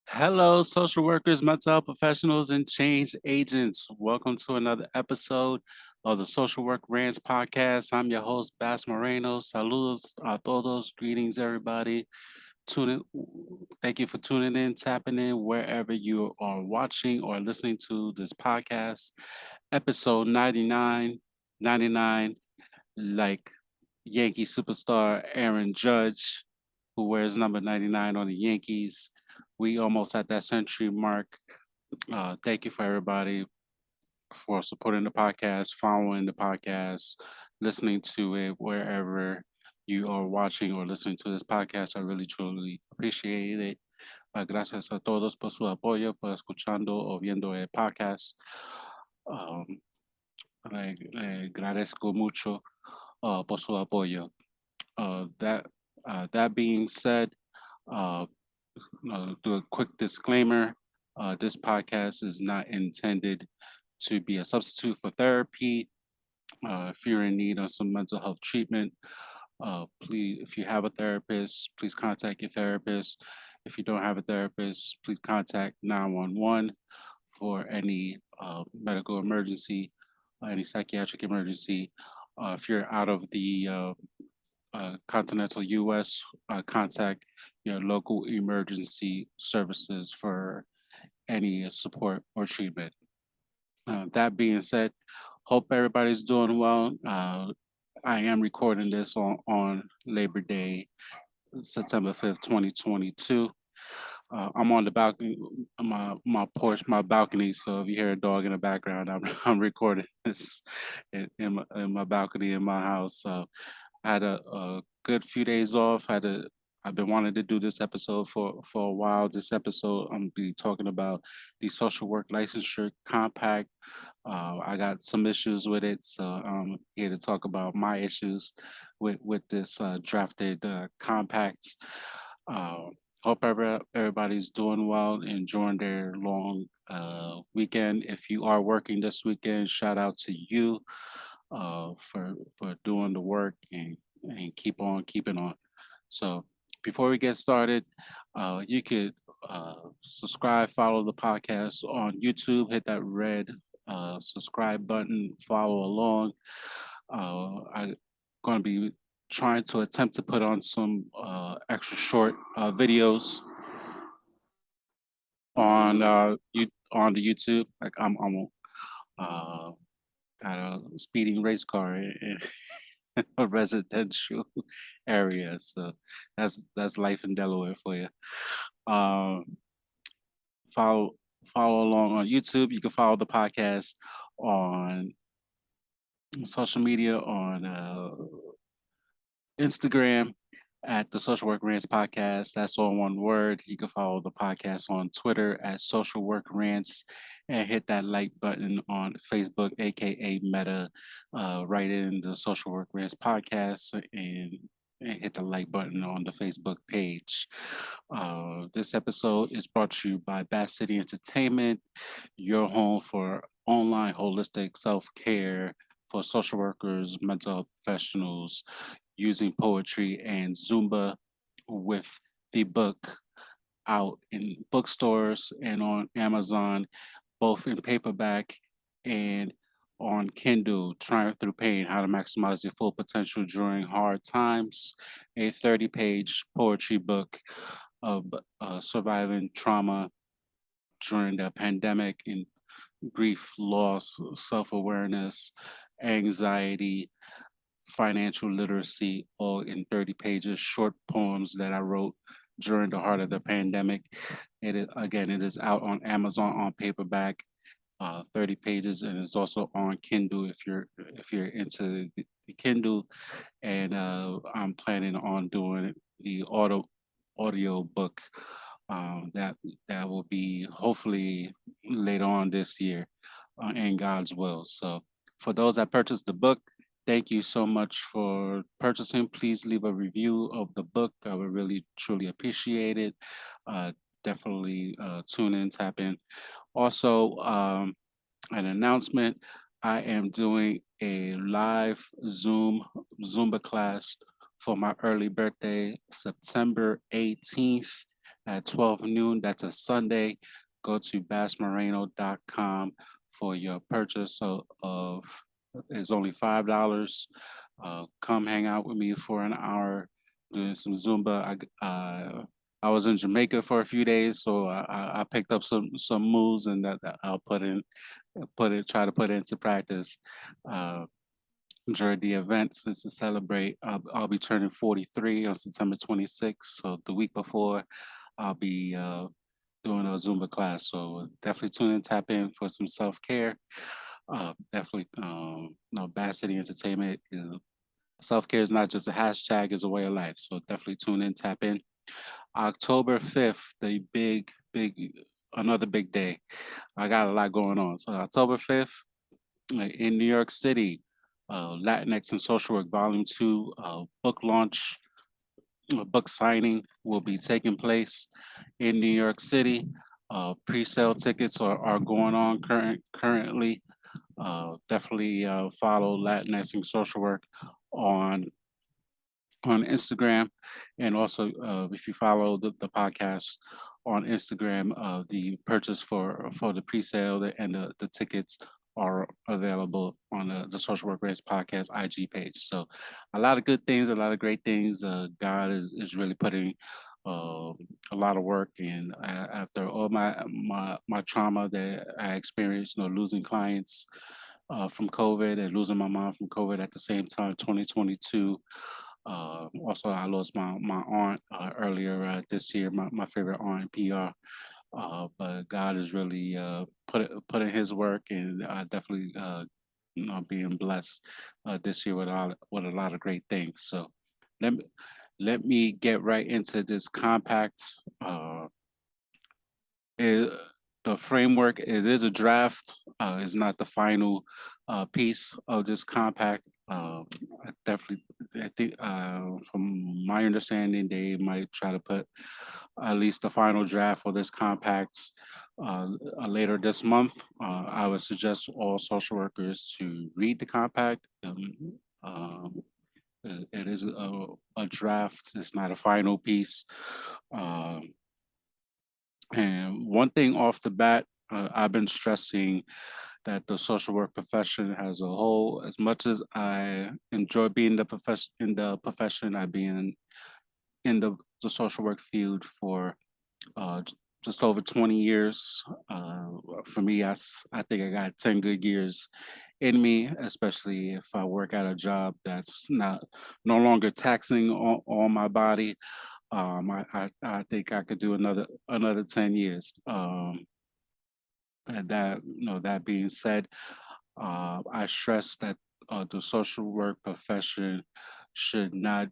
Hello, social workers, mental health professionals, and change agents. Welcome to another episode of the Social Work Rants podcast. I'm your host, Bas Moreno. Saludos a todos. Greetings, everybody. Tune in. Thank you for tuning in, tapping in wherever you are watching or listening to this podcast. Episode 99, 99, like Yankee superstar Aaron Judge, who wears number 99 on the Yankees. We almost at that century mark. Thank you for everybody for supporting the podcast, following the podcast, listening to it wherever you are watching or listening to this podcast. I really truly appreciate it. Gracias a todos por su apoyo, por escuchando o viendo el podcast. Um, le agradezco mucho por su apoyo. That being said, uh, do a quick disclaimer. This podcast is not intended to be a substitute for therapy. If you're in need of some mental health treatment, please, if you have a therapist, please contact your therapist. If you don't have a therapist, please contact 911 for any medical emergency, any psychiatric emergency. If you're out of the continental U.S., contact your local emergency services for any support or treatment. That being said, hope everybody's doing well. I am recording this on Labor Day, September 5th, 2022. I'm on the balcony, my porch, my balcony. So if you hear a dog in the background, I'm recording this in my balcony in my house. So I had a good few days off. I've been wanting to do this episode for a while. This episode, I'm gonna be talking about the Social Work Licensure Compact. I got some issues with it, so I'm here to talk about my issues with this drafted compacts. Uh, Hope everybody's doing well, enjoying their long weekend. If you are working this weekend, shout out to you for doing the work and keep on keeping on. So before we get started, you could subscribe, follow the podcast on YouTube, hit that red subscribe button, follow along. I'm going to be trying to attempt to put on some extra short videos on on the YouTube. Like I'm uh, got a speeding race car in a residential area, so that's life in Delaware for you. Um, follow follow along on YouTube. You can follow the podcast on social media on Instagram at the Social Work Rants Podcast. That's all one word. You can follow the podcast on Twitter at Social Work Rants and hit that like button on Facebook, aka Meta. Right in the Social Work Rants Podcast and hit the like button on the Facebook page. This episode is brought to you by BasCity Entertainment, your home for online holistic self care for social workers, mental health professionals, using poetry and Zumba with the book out in bookstores and on Amazon, both in paperback and on Kindle, Triumph Through Pain, How to Maximize Your Full Potential During Hard Times, a 30-page poetry book of surviving trauma during the pandemic and grief, loss, self-awareness, anxiety, financial literacy, all in 30 pages, short poems that I wrote during the heart of the pandemic. It is out on Amazon on paperback, 30 pages, and it's also on Kindle if you're into the Kindle. And I'm planning on doing the audio book that will be hopefully later on this year in God's will. So for those that purchased the book, thank you so much for purchasing. Please leave a review of the book. I would really truly appreciate it. Uh, Definitely tune in, tap in. Also, an announcement. I am doing a live Zumba class for my early birthday, September 18th at 12 noon. That's a Sunday. Go to bassmoreno.com for your purchase of it's only $5. Come hang out with me for an hour doing some Zumba. I was in Jamaica for a few days, so I picked up some moves and that I'll try to put into practice during the event. Since to celebrate, I'll be turning 43 on September 26th. So the week before, I'll be doing a Zumba class. So definitely tune in, tap in for some self care. Definitely, BasCity Entertainment. Self care is not just a hashtag; it's a way of life. So definitely tune in, tap in. October 5th, the another big day. I got a lot going on. So October 5th in New York City, Latinx and Social Work Volume 2 book launch, book signing will be taking place in New York City. Pre-sale tickets are going on currently. Definitely follow Latinx and Social Work on Instagram, and also if you follow the podcast on Instagram, the purchase for the pre-sale and the tickets are available on the Social Work Race podcast IG page. So a lot of good things, a lot of great things. God is really putting a lot of work in after all my trauma that I experienced, losing clients from COVID and losing my mom from COVID at the same time, 2022. Also, I lost my aunt earlier this year, my favorite aunt in PR. But God is really putting His work, and definitely being blessed this year with a lot of great things. So let me get right into this compact. It, the framework, it is a draft. It's not the final piece of this compact. I think, from my understanding, they might try to put at least the final draft for this compact later this month. I would suggest all social workers to read the compact. It is a draft. It's not a final piece. And one thing off the bat, I've been stressing that the social work profession as a whole, as much as I enjoy being in the profession, I've been in the social work field for just over 20 years. For me, I think I got 10 good years in me, especially if I work at a job that's no longer taxing on my body. I think I could do another 10 years. And that being said, I stress that the social work profession should not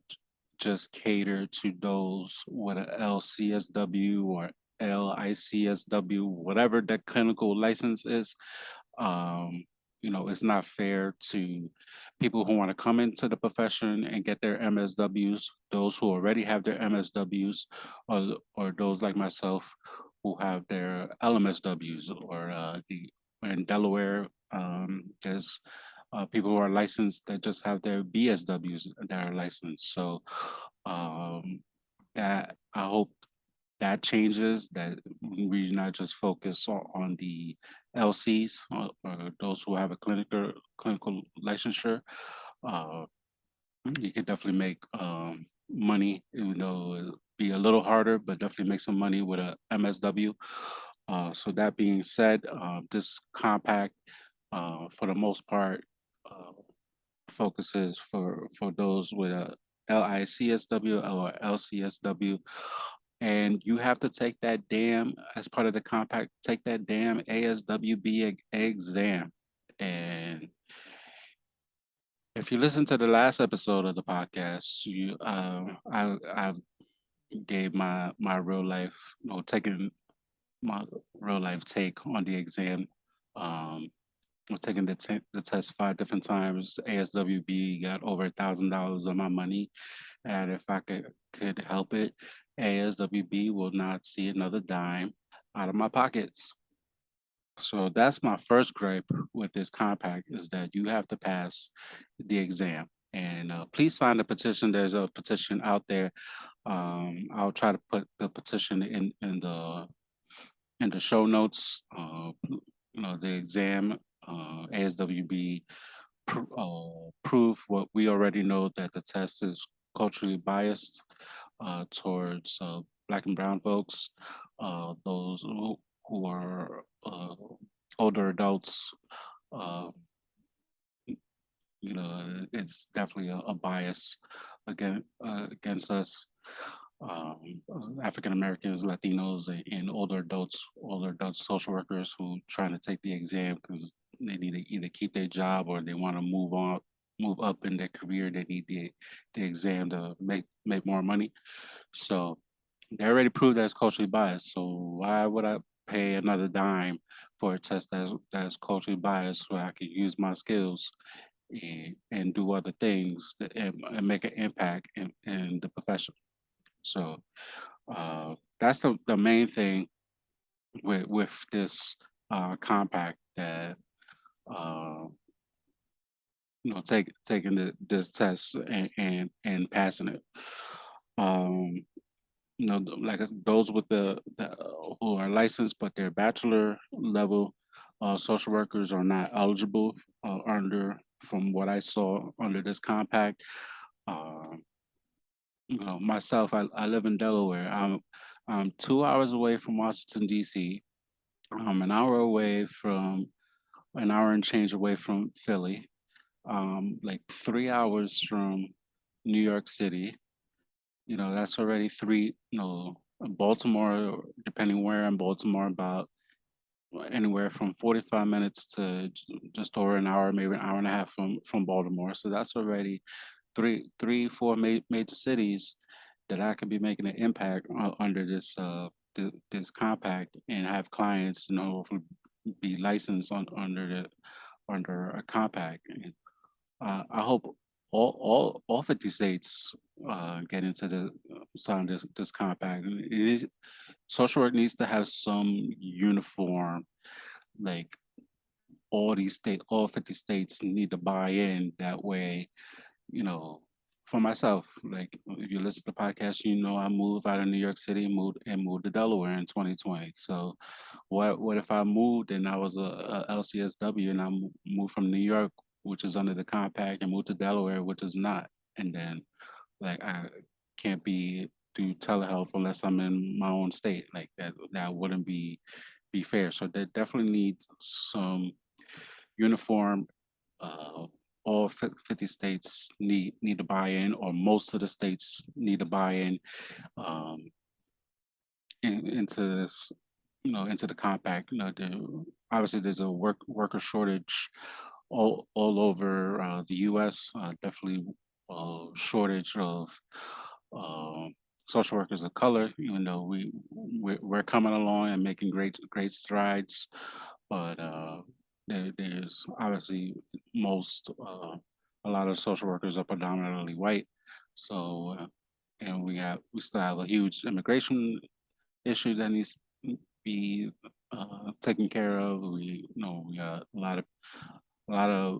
just cater to those with an LCSW or LICSW, whatever that clinical license is. Um, it's not fair to people who want to come into the profession and get their MSWs, those who already have their MSWs, or those like myself who have their LMSWs, or in Delaware, there's people who are licensed that just have their BSWs that are licensed. So that I hope that changes, that we not just focus on the LCs, or those who have a clinical licensure. Uh, you could definitely make money, even though it'll be a little harder, but definitely make some money with a MSW. So that being said, this compact, for the most part, focuses for those with a LICSW or LCSW, and you have to take that damn, as part of the compact, take that damn ASWB exam. And if you listen to the last episode of the podcast, I've gave my real life, taking my real life take on the exam. I've taken the test 5 different times. ASWB got over $1,000 of my money, and if I could help it, ASWB will not see another dime out of my pockets. So that's my first gripe with this compact, is that you have to pass the exam. And please sign the petition. There's a petition out there. I'll try to put the petition in the show notes. The exam, ASWB proof what we already know, that the test is culturally biased towards Black and Brown folks, those who are older adults. Uh, it's definitely a bias against us. African Americans, Latinos, and older adults, social workers who trying to take the exam because they need to either keep their job or they want to move up in their career. They need the exam to make more money. So they already proved that it's culturally biased. So why would I pay another dime for a test that's culturally biased where I can use my skills and do other things and make an impact in the profession? So that's the main thing with this compact, that uh, taking this test and passing it. Um, like those with the who are licensed but their bachelor level social workers are not eligible under, from what I saw, under this compact. Um, Myself, I live in Delaware. I'm 2 hours away from Washington, D.C. I'm an hour and change away from Philly. Like 3 hours from New York City. That's already three. Baltimore, depending where in Baltimore, about anywhere from 45 minutes to just over an hour, maybe an hour and a half from Baltimore. So that's already four major cities that I could be making an impact under this compact and have clients, be licensed under a compact. And, I hope all 50 states get into the sign this compact. Social work needs to have some uniform, like all 50 states need to buy in. That way, you know, for myself, like if you listen to the podcast, I moved out of New York City and moved to Delaware in 2020. So what if I moved and I was a LCSW and I moved from New York, which is under the compact, and moved to Delaware, which is not, and then like I can't do telehealth unless I'm in my own state. Like that wouldn't be fair. So they definitely need some uniform. Uh, all 50 states need to buy in, or most of the states need to buy um, into this, into the compact. Obviously there's a worker shortage all over the U.S. Definitely shortage of uh, social workers of color. Even though we're coming along and making great strides, but there's obviously a lot of social workers are predominantly white. So and we still have a huge immigration issue that needs to be taken care of. We got a lot of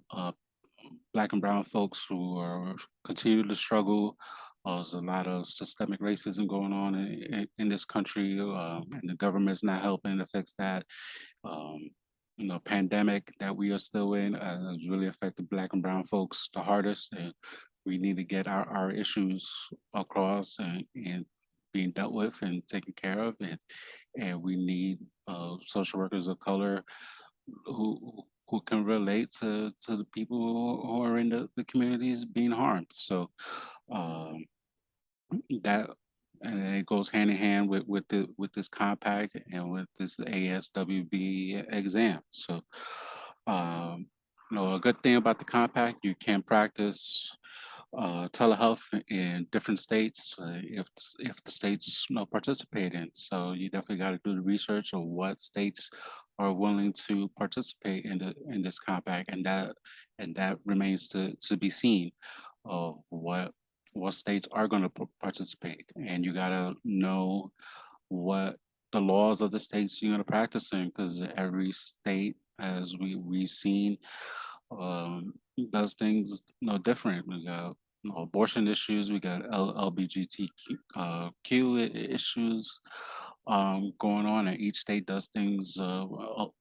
Black and brown folks who are continue to struggle. There's a lot of systemic racism going on in this country, and the government's not helping to fix that. Um, Pandemic that we are still in has really affected Black and brown folks the hardest, and we need to get our issues across and being dealt with and taken care of, and we need social workers of color who can relate to the people who are in the communities being harmed. So um, that and it goes hand in hand with this compact and with this ASWB exam. So a good thing about the compact, you can practice telehealth in different states if the states participate in. So you definitely got to do the research of what states are willing to participate in this compact, and that remains to be seen of what states are going to participate, and you got to know what the laws of the states you're going to practice in, because every state, as we've seen, does things different. We got abortion issues. We got LBGTQ issues going on, and each state does things a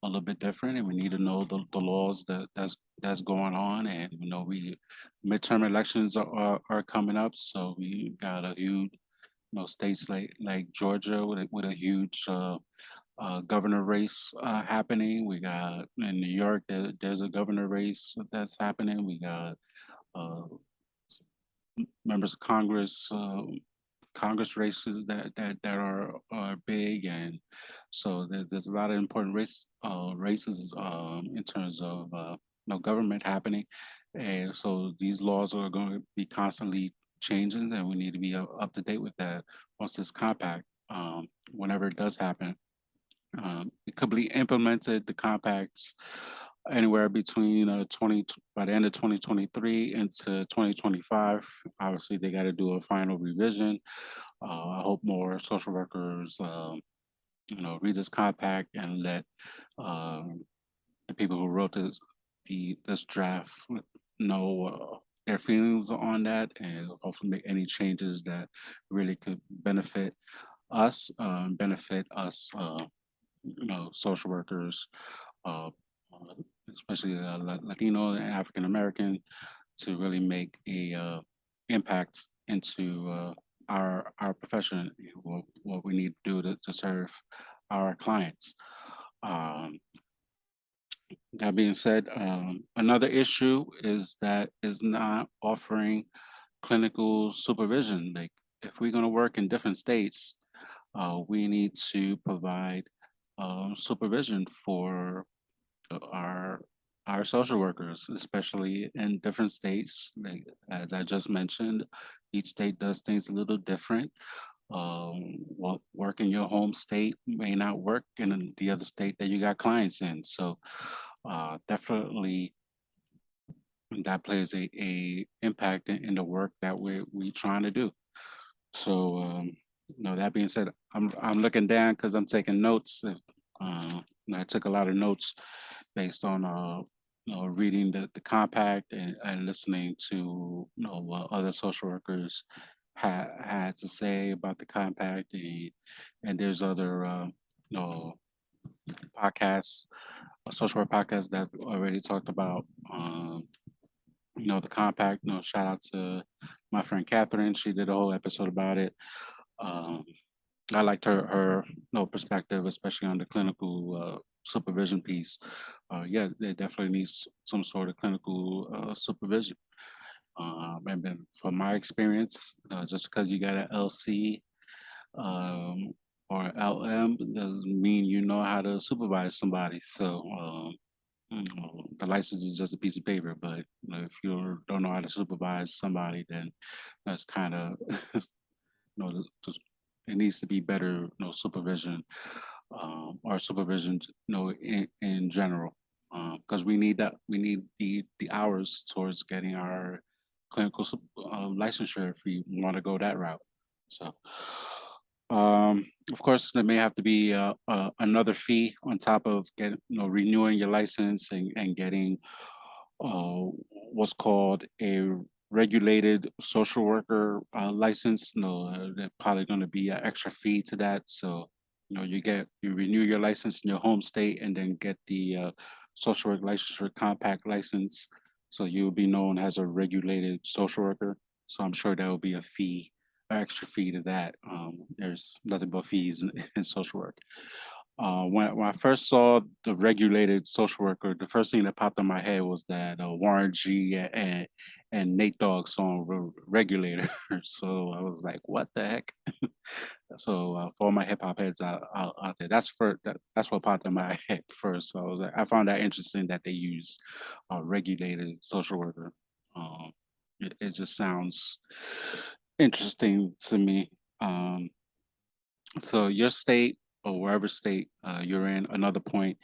little bit different, and we need to know the laws that's going on. And we midterm elections are coming up, so we got a huge states like Georgia with a huge governor race happening. We got in New York there's a governor race that's happening. We got uh, members of Congress, Congress races that are big, and so there's a lot of important races in terms of government happening, and so these laws are going to be constantly changing, and we need to be up to date with that once this compact, whenever it does happen. It could be implemented, the compacts, anywhere between 20 by the end of 2023 into 2025. Obviously, they got to do a final revision. I hope more social workers, read this compact and let the people who wrote this draft know their feelings on that, and hopefully make any changes that really could benefit us, social workers, uh, especially Latino and African American, to really make a impact into our profession, what we need to do to serve our clients. Um, that being said, another issue is that is not offering clinical supervision. Like if we're going to work in different states, we need to provide supervision for our social workers, especially in different states. Like as I just mentioned, each state does things a little different. What work in your home state may not work in the other state that you got clients in. So definitely that plays a impact in the work that we trying to do. So that being said, I'm looking down because I'm taking notes. I took a lot of notes based on reading the compact and listening to what other social workers had to say about the compact, and there's other you know podcasts, social work podcasts that already talked about the compact. Shout out to my friend Catherine. She did a whole episode about it. Um, I liked her perspective, especially on the clinical supervision piece. Yeah, there definitely needs some sort of clinical supervision. And then from my experience, just because you got an LC um, or LM doesn't mean you know how to supervise somebody. So the license is just a piece of paper, but if you don't know how to supervise somebody, then that's kind of just it needs to be better, supervision, or supervision, in general, because we need the hours towards getting our clinical licensure if we want to go that route. So, of course, there may have to be another fee on top of renewing your license and getting uh, what's called a regulated social worker license. There's probably going to be an extra fee to that. So, you renew your license in your home state and then get the social work licensure compact license. So you'll be known as a regulated social worker. So I'm sure there will be a fee, an extra fee to that. There's nothing but fees in social work. When I first saw the regulated social worker, the first thing that popped in my head was that Warren G and Nate Dogg song "Regulator." So I was like, "What the heck?" So for all my hip hop heads out there, that's what popped in my head first. So I was like, I found that interesting that they use regulated social worker. Um, it just sounds interesting to me. Um, so your state or wherever state you're in, another point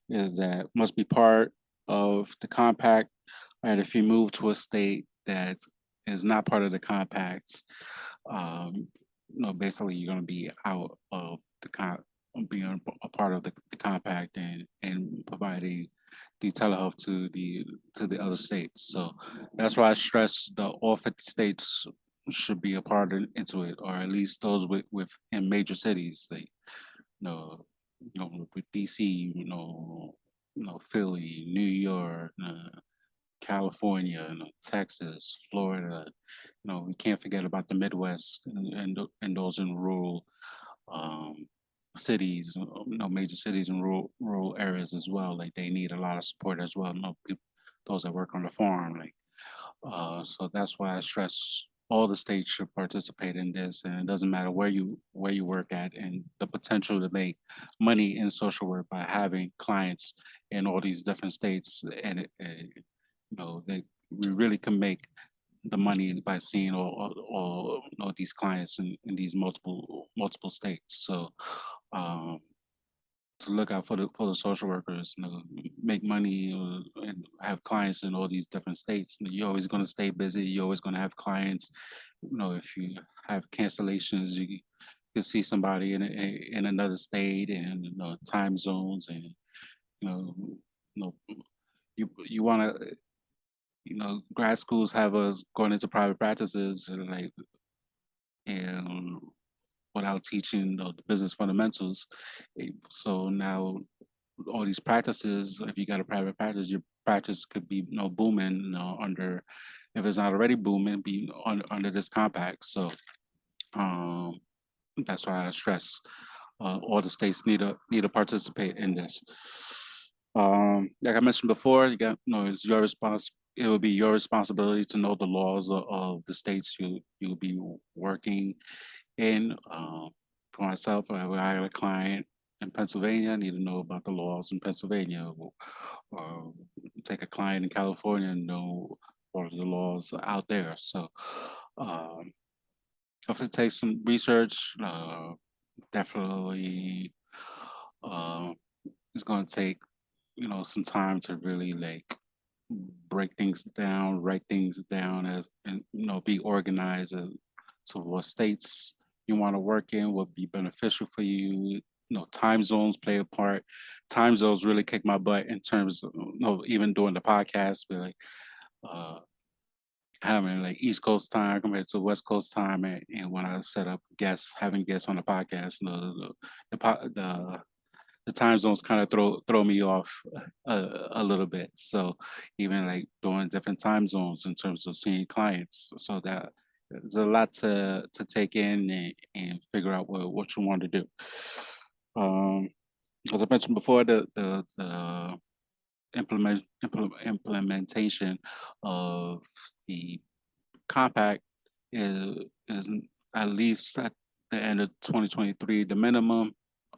is that must be part of the compact. And if you move to a state that is not part of the compacts, um, basically you're going to be out of being a part of the compact and providing the telehealth to the other states. So that's why I stress the all 50 states should be a part into it, or at least those with in major cities, like know, with DC, Philly, New York, California, Texas, Florida. We can't forget about the Midwest and those in rural um, cities, major cities and rural areas as well. Like they need a lot of support as well. People, those that work on the farm, like so that's why I stress all the states should participate in this, and it doesn't matter where you work at, and the potential to make money in social work by having clients in all these different states, and that we really can make the money by seeing all these clients in these multiple states. So um, to look out for the social workers, make money and have clients in all these different states. You're always going to stay busy. You're always going to have clients. If you have cancellations, you can see somebody in another state and time zones, and you know, you know, you want to. Grad schools have us going into private practices, and without teaching the business fundamentals. So now all these practices, if you got a private practice, your practice could be booming under, if it's not already booming, be under this compact. So um, that's why I stress all the states need to participate in this. Like I mentioned before, you got it's your response. It will be your responsibility to know the laws of the states you'll be working in. For myself, I got a client in Pennsylvania. I need to know about the laws in Pennsylvania. Or take a client in California and know what are the laws out there. So um, if it takes some research, definitely uh, it's going to take some time to really break things down, write things down as and be organized to what states you want to work in, what be beneficial for you. Time zones play a part. Time zones really kick my butt in terms of even doing the podcast, but uh having like East Coast time compared to West Coast time, and when I set up guests, having guests on the podcast, the time zones kind of throw me off a little bit. So even like doing different time zones in terms of seeing clients, so that there's a lot to take in and figure out what you want to do. As I mentioned before, the implementation of the compact is at least at the end of 2023, the minimum,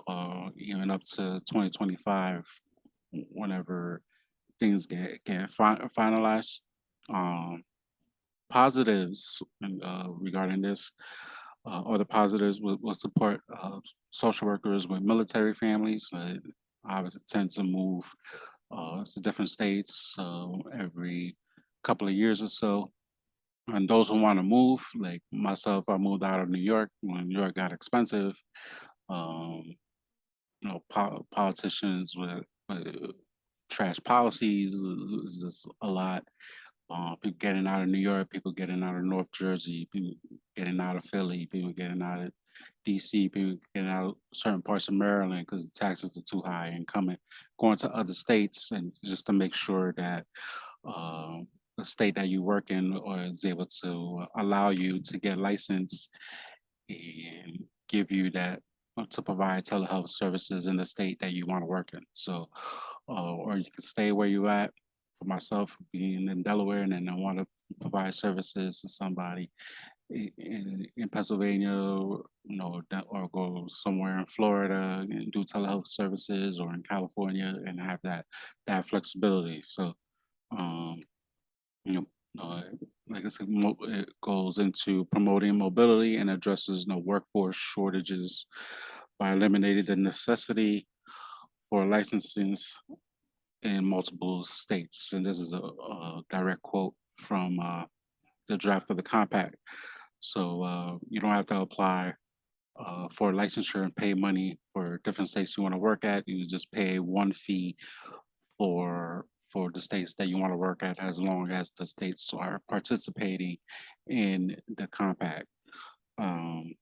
or even up to 2025, whenever things get finalized. Um, Positives regarding this, or the positives will support social workers with military families. Obviously tend to move to different states every couple of years or so. And those who want to move, like myself, I moved out of New York when New York got expensive. Um, Politicians with trash policies is just a lot. People getting out of New York, people getting out of North Jersey, people getting out of Philly, people getting out of DC, people getting out of certain parts of Maryland because the taxes are too high, and going to other states, and just to make sure that uh, the state that you work in or is able to allow you to get licensed and give you that to provide telehealth services in the state that you want to work in. So, or you can stay where you at. For myself, being in Delaware, and then I want to provide services to somebody in Pennsylvania, or go somewhere in Florida and do telehealth services, or in California and have that flexibility. So, um, you know, uh, like I said, it goes into promoting mobility and addresses workforce shortages by eliminating the necessity for licenses in multiple states. And this is a direct quote from the draft of the compact. So you don't have to apply for licensure and pay money for different states you want to work at. You just pay one fee for the states that you want to work at, as long as the states are participating in the compact. Um,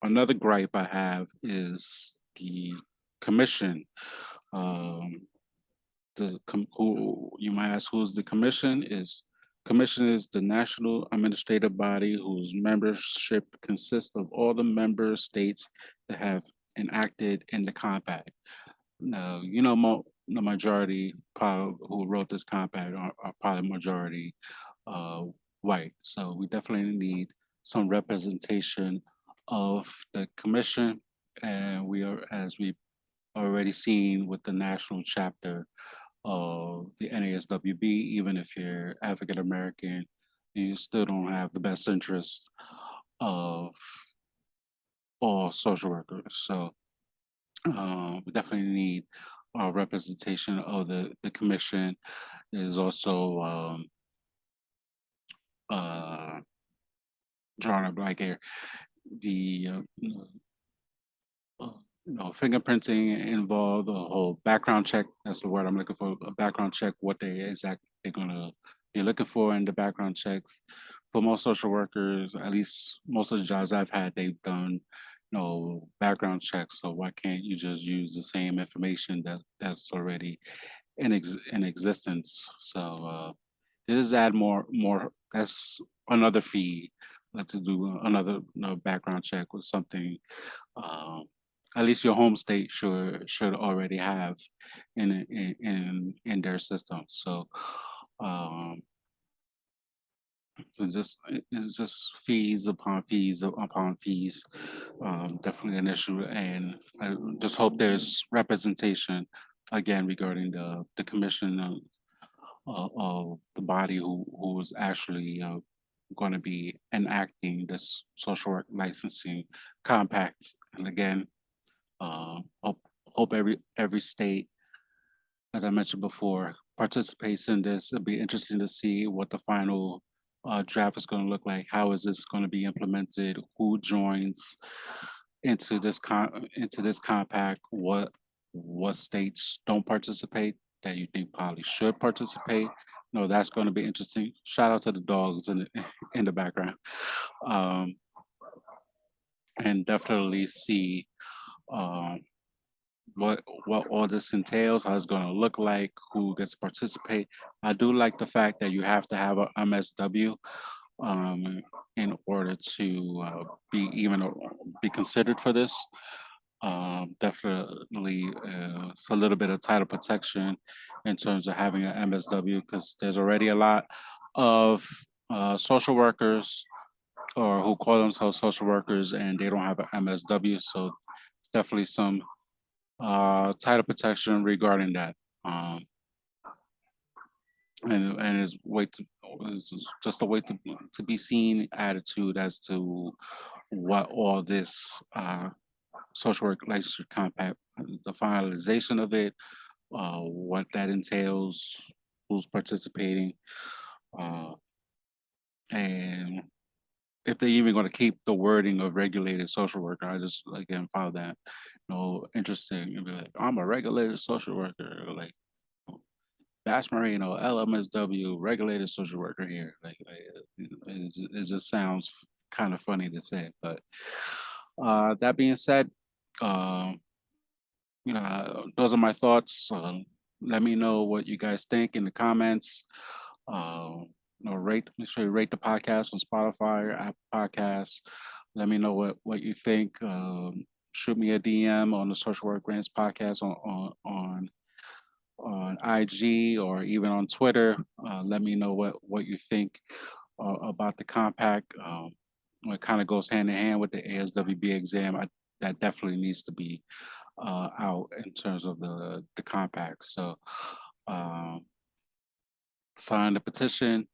Another gripe I have is the commission. Um, who you might ask, who is the commission? Commission is the national administrative body whose membership consists of all the member states that have enacted in the compact. Now, the majority probably who wrote this compact are probably majority uh, white. So we definitely need some representation of the commission, and we are, as we already seen with the national chapter of the NASWB, even if you're African American, you still don't have the best interests of all social workers. So we definitely need representation of the commission. There's also uh, drawing a blank here, the uh, fingerprinting involved, a whole background check. That's the word I'm looking for. A background check, what they exactly they're gonna be looking for in the background checks. For most social workers, at least most of the jobs I've had, they've done, background checks. So why can't you just use the same information that's already in existence? So just add more. That's another fee. To do another background check with something um, at least your home state should already have in their system. So um, it's just fees upon fees upon fees. Definitely an issue, and I just hope there's representation again regarding the commission of the body who is actually going to be enacting this social work licensing compact. And again, hope every state, as I mentioned before, participates in this. It'll be interesting to see what the final draft is going to look like. How is this going to be implemented? Who joins into this compact? What states don't participate that you think probably should participate? No, that's going to be interesting. Shout out to the dogs in the in the background, um, and definitely see um, what all this entails, how it's going to look like, who gets to participate. I do like the fact that you have to have a MSW in order to be considered for this. Definitely, it's a little bit of title protection in terms of having an MSW, because there's already a lot of social workers or who call themselves social workers and they don't have an MSW. So it's definitely some title protection regarding that. Um, and is just a way to be seen attitude as to what all this social work licensure compact, the finalization of it, what that entails, who's participating, uh, and if they're even going to keep the wording of regulated social worker. I just again found that interesting and be like, I'm a regulated social worker, like Bass Marino, LMSW, regulated social worker here. It just sounds kind of funny to say. But that being said, um, those are my thoughts. Let me know what you guys think in the comments. Make sure you rate the podcast on Spotify or Apple Podcasts. Let me know what you think. Shoot me a DM on the Social Work Grants podcast on IG or even on Twitter. Let me know what you think about the compact. It kind of goes hand in hand with the ASWB exam. That definitely needs to be out in terms of the compact. So sign the petition.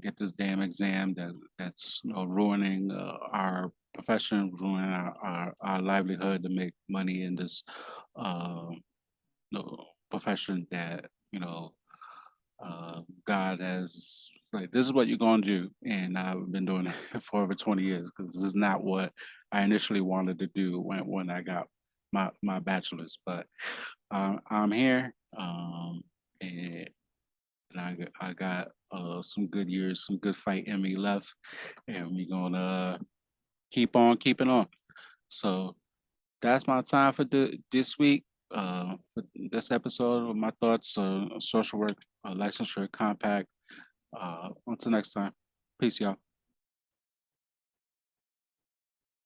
Get this damn exam that's ruining our profession, ruining our livelihood to make money in this uh, profession that God has, like, this is what you're going to do, and I've been doing it for over 20 years because this is not what I initially wanted to do when I got my bachelor's. But I'm here. And I got some good years, some good fight in me left, and we're gonna keep on keeping on. So that's my time for this week. For this episode of my thoughts on social work licensure compact. Until next time, peace, y'all.